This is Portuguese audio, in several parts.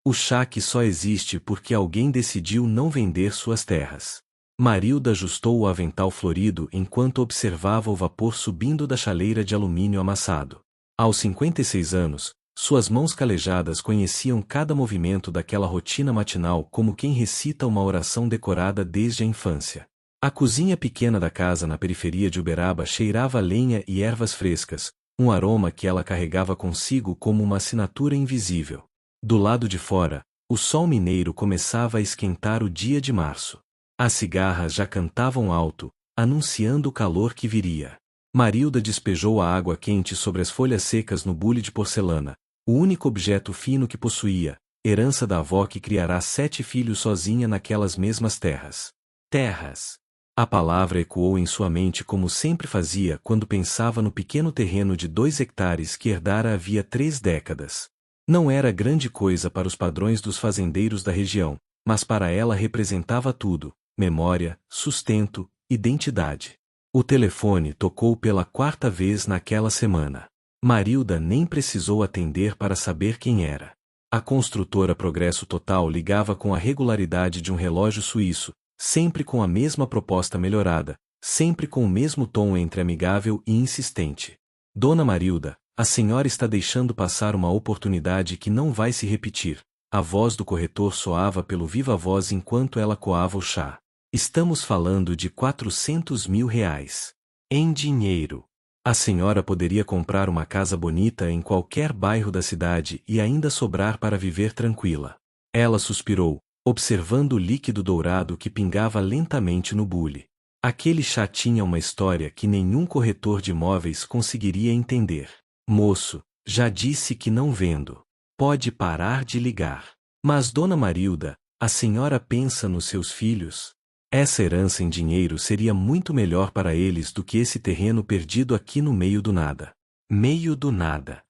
O chá que só existe porque alguém decidiu não vender suas terras. Marilda ajustou o avental florido enquanto observava o vapor subindo da chaleira de alumínio amassado. Aos 56 anos, suas mãos calejadas conheciam cada movimento daquela rotina matinal como quem recita uma oração decorada desde a infância. A cozinha pequena da casa na periferia de Uberaba cheirava a lenha e ervas frescas, um aroma que ela carregava consigo como uma assinatura invisível. Do lado de fora, o sol mineiro começava a esquentar o dia de março. As cigarras já cantavam alto, anunciando o calor que viria. Marilda despejou a água quente sobre as folhas secas no bule de porcelana, o único objeto fino que possuía, herança da avó que criará 7 filhos sozinha naquelas mesmas terras. Terras! A palavra ecoou em sua mente como sempre fazia quando pensava no pequeno terreno de 2 hectares que herdara havia 3 décadas. Não era grande coisa para os padrões dos fazendeiros da região, mas para ela representava tudo: memória, sustento, identidade. O telefone tocou pela 4ª vez naquela semana. Marilda nem precisou atender para saber quem era. A construtora Progresso Total ligava com a regularidade de um relógio suíço, sempre com a mesma proposta melhorada, sempre com o mesmo tom entre amigável e insistente. Dona Marilda, a senhora está deixando passar uma oportunidade que não vai se repetir. A voz do corretor soava pelo viva-voz enquanto ela coava o chá. Estamos falando de 400 mil reais. Em dinheiro. A senhora poderia comprar uma casa bonita em qualquer bairro da cidade e ainda sobrar para viver tranquila. Ela suspirou, observando o líquido dourado que pingava lentamente no bule. Aquele chá tinha uma história que nenhum corretor de imóveis conseguiria entender. Moço, já disse que não vendo. Pode parar de ligar. Mas Dona Marilda, a senhora pensa nos seus filhos? Essa herança em dinheiro seria muito melhor para eles do que esse terreno perdido aqui no meio do nada. Meio do nada.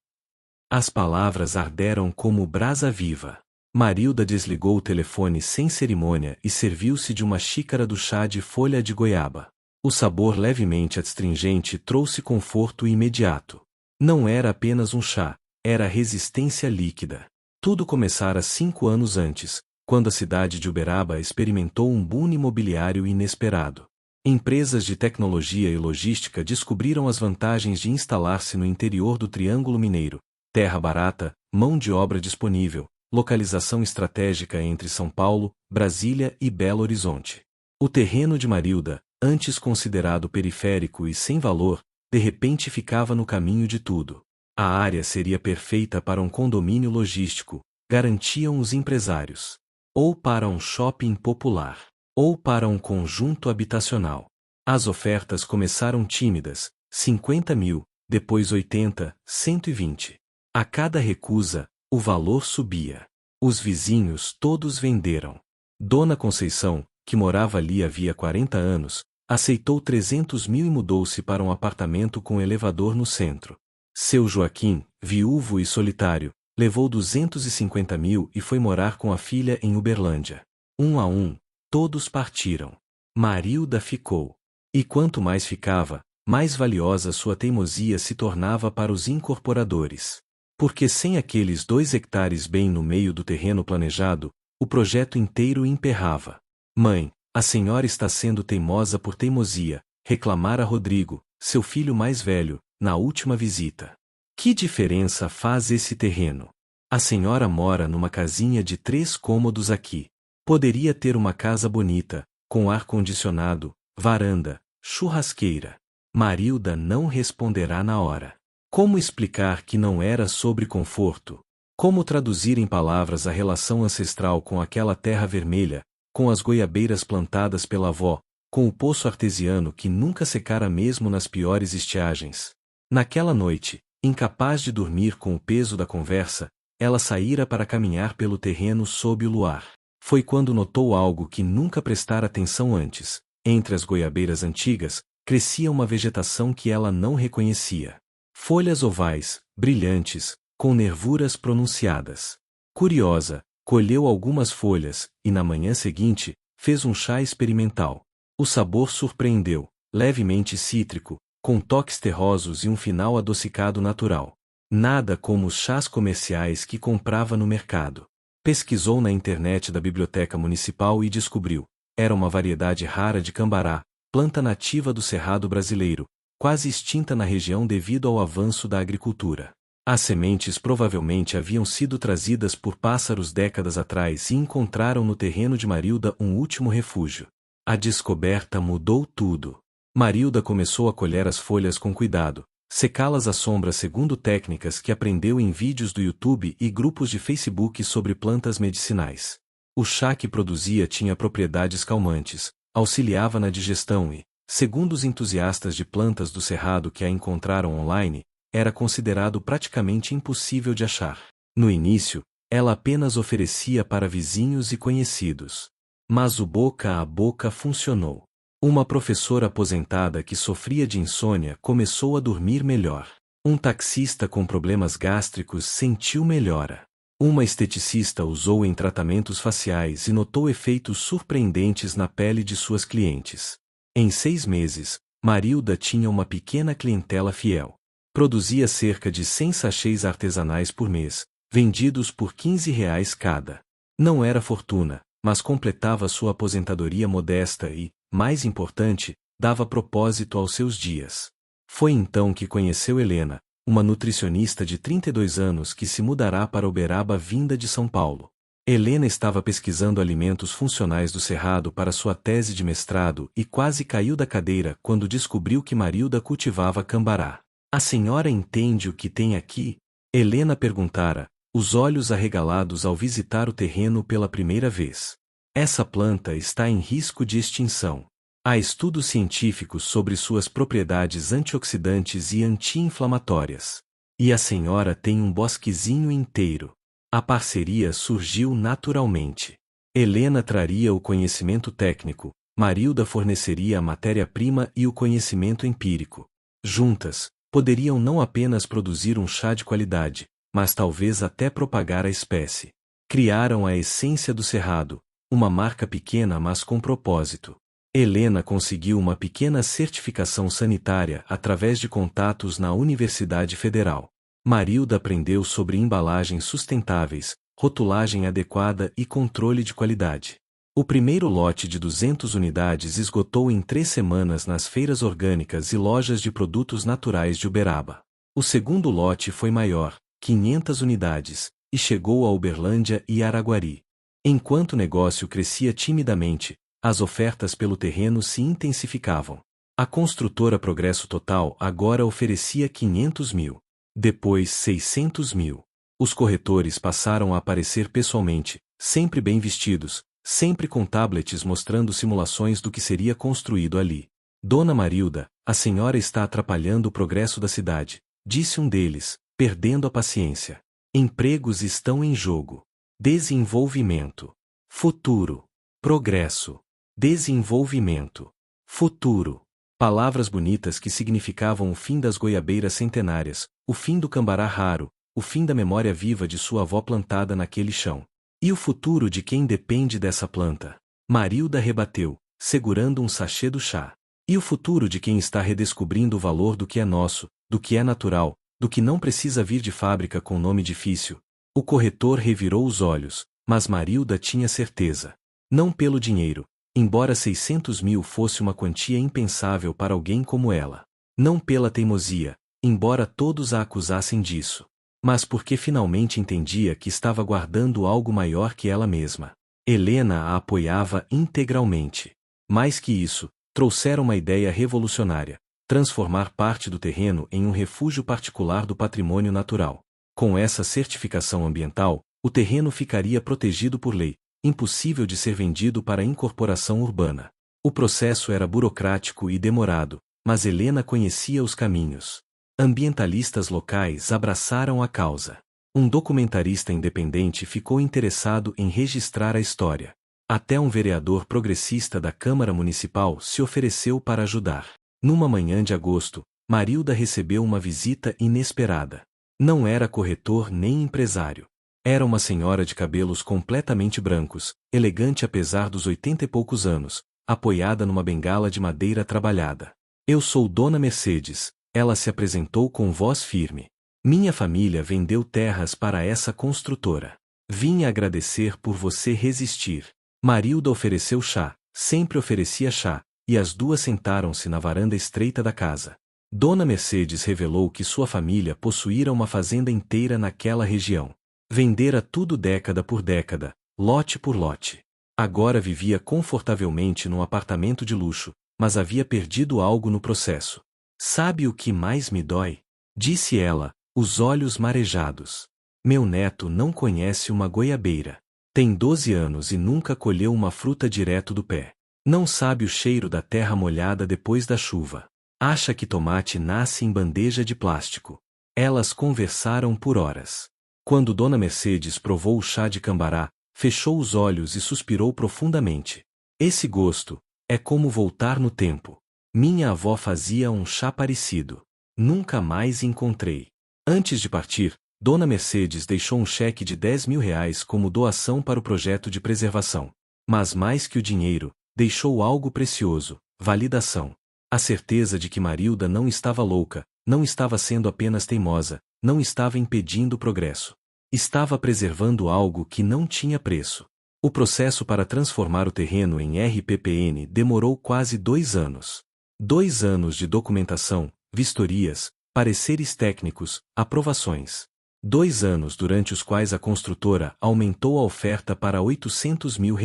As palavras arderam como brasa viva. Marilda desligou o telefone sem cerimônia e serviu-se de uma xícara do chá de folha de goiaba. O sabor levemente astringente trouxe conforto imediato. Não era apenas um chá, era resistência líquida. Tudo começara 5 anos antes, quando a cidade de Uberaba experimentou um boom imobiliário inesperado. Empresas de tecnologia e logística descobriram as vantagens de instalar-se no interior do Triângulo Mineiro: terra barata, mão de obra disponível, localização estratégica entre São Paulo, Brasília e Belo Horizonte. O terreno de Marilda, antes considerado periférico e sem valor, de repente ficava no caminho de tudo. A área seria perfeita para um condomínio logístico, garantiam os empresários. Ou para um shopping popular. Ou para um conjunto habitacional. As ofertas começaram tímidas: 50 mil, depois 80, 120. A cada recusa, o valor subia. Os vizinhos todos venderam. Dona Conceição, que morava ali havia 40 anos, aceitou 300 mil e mudou-se para um apartamento com elevador no centro. Seu Joaquim, viúvo e solitário, levou 250 mil e foi morar com a filha em Uberlândia. Um a um, todos partiram. Marilda ficou. E quanto mais ficava, mais valiosa sua teimosia se tornava para os incorporadores. Porque sem aqueles 2 hectares bem no meio do terreno planejado, o projeto inteiro emperrava. Mãe, a senhora está sendo teimosa por teimosia, reclamara Rodrigo, seu filho mais velho, na última visita. Que diferença faz esse terreno? A senhora mora numa casinha de 3 cômodos aqui. Poderia ter uma casa bonita, com ar-condicionado, varanda, churrasqueira. Marilda não responderá na hora. Como explicar que não era sobre conforto? Como traduzir em palavras a relação ancestral com aquela terra vermelha, com as goiabeiras plantadas pela avó, com o poço artesiano que nunca secara mesmo nas piores estiagens? Naquela noite, incapaz de dormir com o peso da conversa, ela saíra para caminhar pelo terreno sob o luar. Foi quando notou algo que nunca prestara atenção antes. Entre as goiabeiras antigas, crescia uma vegetação que ela não reconhecia. Folhas ovais, brilhantes, com nervuras pronunciadas. Curiosa, colheu algumas folhas, e na manhã seguinte, fez um chá experimental. O sabor surpreendeu, levemente cítrico, com toques terrosos e um final adocicado natural. Nada como os chás comerciais que comprava no mercado. Pesquisou na internet da biblioteca municipal e descobriu. Era uma variedade rara de cambará, planta nativa do Cerrado brasileiro, quase extinta na região devido ao avanço da agricultura. As sementes provavelmente haviam sido trazidas por pássaros décadas atrás e encontraram no terreno de Marilda um último refúgio. A descoberta mudou tudo. Marilda começou a colher as folhas com cuidado, secá-las à sombra segundo técnicas que aprendeu em vídeos do YouTube e grupos de Facebook sobre plantas medicinais. O chá que produzia tinha propriedades calmantes, auxiliava na digestão e, segundo os entusiastas de plantas do Cerrado que a encontraram online, era considerado praticamente impossível de achar. No início, ela apenas oferecia para vizinhos e conhecidos. Mas o boca a boca funcionou. Uma professora aposentada que sofria de insônia começou a dormir melhor. Um taxista com problemas gástricos sentiu melhora. Uma esteticista usou em tratamentos faciais e notou efeitos surpreendentes na pele de suas clientes. Em 6 meses, Marilda tinha uma pequena clientela fiel. Produzia cerca de 100 sachês artesanais por mês, vendidos por R$ 15 cada. Não era fortuna, mas completava sua aposentadoria modesta e, mais importante, dava propósito aos seus dias. Foi então que conheceu Helena, uma nutricionista de 32 anos que se mudará para Uberaba vinda de São Paulo. Helena estava pesquisando alimentos funcionais do Cerrado para sua tese de mestrado e quase caiu da cadeira quando descobriu que Marilda cultivava cambará. A senhora entende o que tem aqui? Helena perguntara, os olhos arregalados ao visitar o terreno pela primeira vez. Essa planta está em risco de extinção. Há estudos científicos sobre suas propriedades antioxidantes e anti-inflamatórias. E a senhora tem um bosquezinho inteiro. A parceria surgiu naturalmente. Helena traria o conhecimento técnico, Marilda forneceria a matéria-prima e o conhecimento empírico. Juntas, poderiam não apenas produzir um chá de qualidade, mas talvez até propagar a espécie. Criaram a essência do Cerrado, uma marca pequena mas com propósito. Helena conseguiu uma pequena certificação sanitária através de contatos na Universidade Federal. Marilda aprendeu sobre embalagens sustentáveis, rotulagem adequada e controle de qualidade. O primeiro lote de 200 unidades esgotou em 3 semanas nas feiras orgânicas e lojas de produtos naturais de Uberaba. O segundo lote foi maior, 500 unidades, e chegou a Uberlândia e Araguari. Enquanto o negócio crescia timidamente, as ofertas pelo terreno se intensificavam. A construtora Progresso Total agora oferecia 500 mil. Depois 600 mil. Os corretores passaram a aparecer pessoalmente, sempre bem vestidos, sempre com tablets mostrando simulações do que seria construído ali. Dona Marilda, a senhora está atrapalhando o progresso da cidade, disse um deles, perdendo a paciência. Empregos estão em jogo. Desenvolvimento. Futuro. Progresso. Desenvolvimento. Futuro. Palavras bonitas que significavam o fim das goiabeiras centenárias, o fim do cambará raro, o fim da memória viva de sua avó plantada naquele chão. E o futuro de quem depende dessa planta? Marilda rebateu, segurando um sachê do chá. E o futuro de quem está redescobrindo o valor do que é nosso, do que é natural, do que não precisa vir de fábrica com nome difícil? O corretor revirou os olhos, mas Marilda tinha certeza. Não pelo dinheiro, embora 600 mil fosse uma quantia impensável para alguém como ela. Não pela teimosia, embora todos a acusassem disso. Mas porque finalmente entendia que estava guardando algo maior que ela mesma. Helena a apoiava integralmente. Mais que isso, trouxera uma ideia revolucionária: transformar parte do terreno em um refúgio particular do patrimônio natural. Com essa certificação ambiental, o terreno ficaria protegido por lei, impossível de ser vendido para incorporação urbana. O processo era burocrático e demorado, mas Helena conhecia os caminhos. Ambientalistas locais abraçaram a causa. Um documentarista independente ficou interessado em registrar a história. Até um vereador progressista da Câmara Municipal se ofereceu para ajudar. Numa manhã de agosto, Marilda recebeu uma visita inesperada. Não era corretor nem empresário. Era uma senhora de cabelos completamente brancos, elegante apesar dos 80 e poucos anos, apoiada numa bengala de madeira trabalhada. Eu sou Dona Mercedes, ela se apresentou com voz firme. Minha família vendeu terras para essa construtora. Vim agradecer por você resistir. Marilda ofereceu chá, sempre oferecia chá, e as duas sentaram-se na varanda estreita da casa. Dona Mercedes revelou que sua família possuíra uma fazenda inteira naquela região. Vendera tudo década por década, lote por lote. Agora vivia confortavelmente num apartamento de luxo, mas havia perdido algo no processo. Sabe o que mais me dói? Disse ela, os olhos marejados. Meu neto não conhece uma goiabeira. Tem 12 anos e nunca colheu uma fruta direto do pé. Não sabe o cheiro da terra molhada depois da chuva. Acha que tomate nasce em bandeja de plástico. Elas conversaram por horas. Quando Dona Mercedes provou o chá de cambará, fechou os olhos e suspirou profundamente. Esse gosto é como voltar no tempo. Minha avó fazia um chá parecido. Nunca mais encontrei. Antes de partir, Dona Mercedes deixou um cheque de R$ 10.000 como doação para o projeto de preservação. Mas mais que o dinheiro, deixou algo precioso, validação. A certeza de que Marilda não estava louca, não estava sendo apenas teimosa, não estava impedindo o progresso. Estava preservando algo que não tinha preço. O processo para transformar o terreno em RPPN demorou quase 2 anos. 2 anos de documentação, vistorias, pareceres técnicos, aprovações. 2 anos durante os quais a construtora aumentou a oferta para R$ 800 mil.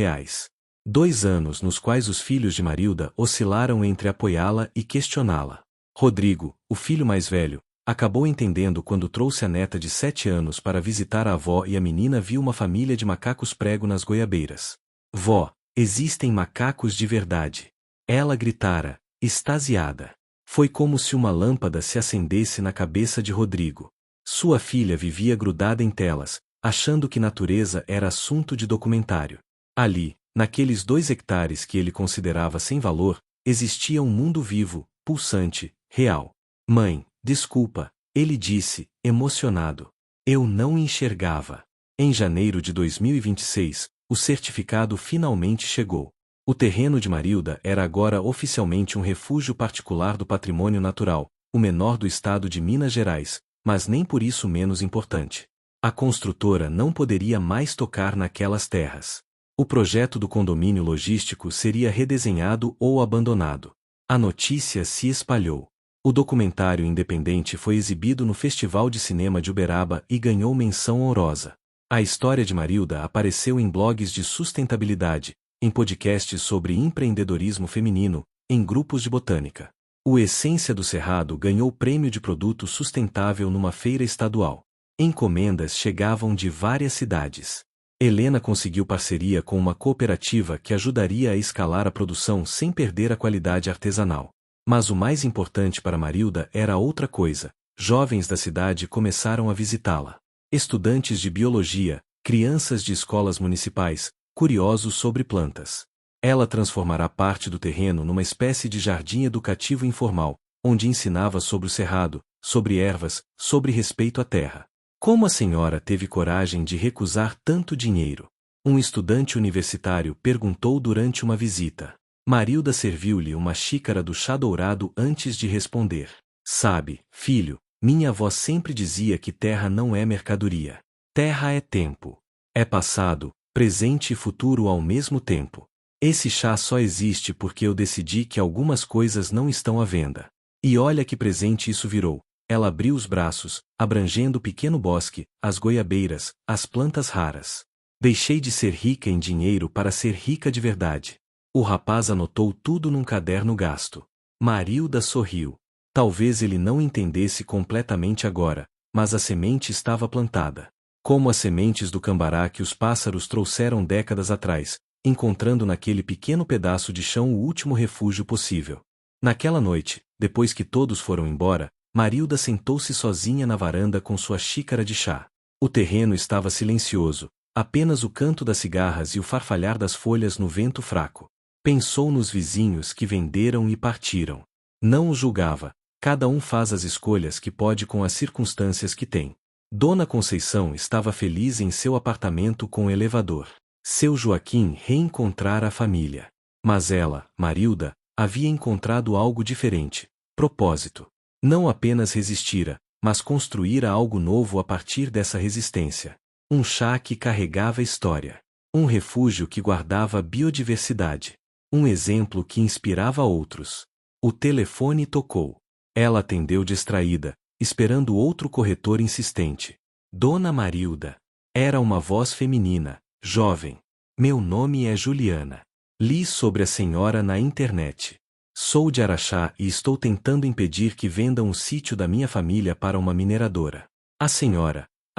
2 anos nos quais os filhos de Marilda oscilaram entre apoiá-la e questioná-la. Rodrigo, o filho mais velho, acabou entendendo quando trouxe a neta de 7 anos para visitar a avó e a menina viu uma família de macacos prego nas goiabeiras. Vó, existem macacos de verdade. Ela gritara, extasiada. Foi como se uma lâmpada se acendesse na cabeça de Rodrigo. Sua filha vivia grudada em telas, achando que natureza era assunto de documentário. Ali, naqueles 2 hectares que ele considerava sem valor, existia um mundo vivo, pulsante, real. Mãe, desculpa, ele disse, emocionado. Eu não enxergava. Em janeiro de 2026, o certificado finalmente chegou. O terreno de Marilda era agora oficialmente um refúgio particular do patrimônio natural, o menor do estado de Minas Gerais, mas nem por isso menos importante. A construtora não poderia mais tocar naquelas terras. O projeto do condomínio logístico seria redesenhado ou abandonado. A notícia se espalhou. O documentário independente foi exibido no Festival de Cinema de Uberaba e ganhou menção honrosa. A história de Marilda apareceu em blogs de sustentabilidade, em podcasts sobre empreendedorismo feminino, em grupos de botânica. O Essência do Cerrado ganhou prêmio de produto sustentável numa feira estadual. Encomendas chegavam de várias cidades. Helena conseguiu parceria com uma cooperativa que ajudaria a escalar a produção sem perder a qualidade artesanal. Mas o mais importante para Marilda era outra coisa. Jovens da cidade começaram a visitá-la. Estudantes de biologia, crianças de escolas municipais, curiosos sobre plantas. Ela transformará parte do terreno numa espécie de jardim educativo informal, onde ensinava sobre o cerrado, sobre ervas, sobre respeito à terra. Como a senhora teve coragem de recusar tanto dinheiro? Um estudante universitário perguntou durante uma visita. Marilda serviu-lhe uma xícara do chá dourado antes de responder. Sabe, filho, minha avó sempre dizia que terra não é mercadoria. Terra é tempo. É passado, presente e futuro ao mesmo tempo. Esse chá só existe porque eu decidi que algumas coisas não estão à venda. E olha que presente isso virou. Ela abriu os braços, abrangendo o pequeno bosque, as goiabeiras, as plantas raras. Deixei de ser rica em dinheiro para ser rica de verdade. O rapaz anotou tudo num caderno gasto. Marilda sorriu. Talvez ele não entendesse completamente agora, mas a semente estava plantada. Como as sementes do cambará que os pássaros trouxeram décadas atrás, encontrando naquele pequeno pedaço de chão o último refúgio possível. Naquela noite, depois que todos foram embora, Marilda sentou-se sozinha na varanda com sua xícara de chá. O terreno estava silencioso, apenas o canto das cigarras e o farfalhar das folhas no vento fraco. Pensou nos vizinhos que venderam e partiram. Não os julgava, cada um faz as escolhas que pode com as circunstâncias que tem. Dona Conceição estava feliz em seu apartamento com elevador. Seu Joaquim reencontrara a família. Mas ela, Marilda, havia encontrado algo diferente. Propósito. Não apenas resistira, mas construíra algo novo a partir dessa resistência. Um chá que carregava história. Um refúgio que guardava biodiversidade. Um exemplo que inspirava outros. O telefone tocou. Ela atendeu distraída, esperando outro corretor insistente. Dona Marilda. Era uma voz feminina, jovem. Meu nome é Juliana. Li sobre a senhora na internet. Sou de Araxá e estou tentando impedir que vendam o sítio da minha família para uma mineradora.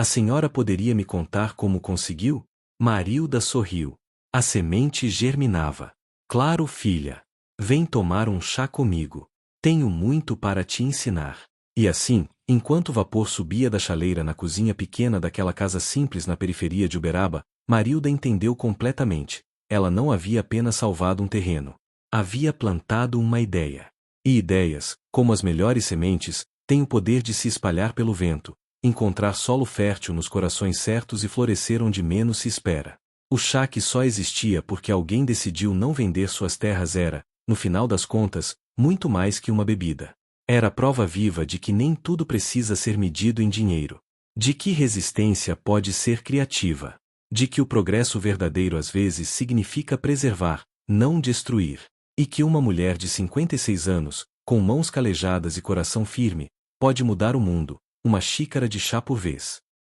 A senhora poderia me contar como conseguiu? Marilda sorriu. A semente germinava. Claro, filha. Vem tomar um chá comigo. Tenho muito para te ensinar. E assim, enquanto o vapor subia da chaleira na cozinha pequena daquela casa simples na periferia de Uberaba, Marilda entendeu completamente. Ela não havia apenas salvado um terreno. Havia plantado uma ideia. E ideias, como as melhores sementes, têm o poder de se espalhar pelo vento, encontrar solo fértil nos corações certos e florescer onde menos se espera. O chá que só existia porque alguém decidiu não vender suas terras era, no final das contas, muito mais que uma bebida. Era a prova viva de que nem tudo precisa ser medido em dinheiro. De que resistência pode ser criativa. De que o progresso verdadeiro às vezes significa preservar, não destruir. E que uma mulher de 56 anos, com mãos calejadas e coração firme, pode mudar o mundo, uma xícara de chá por vez.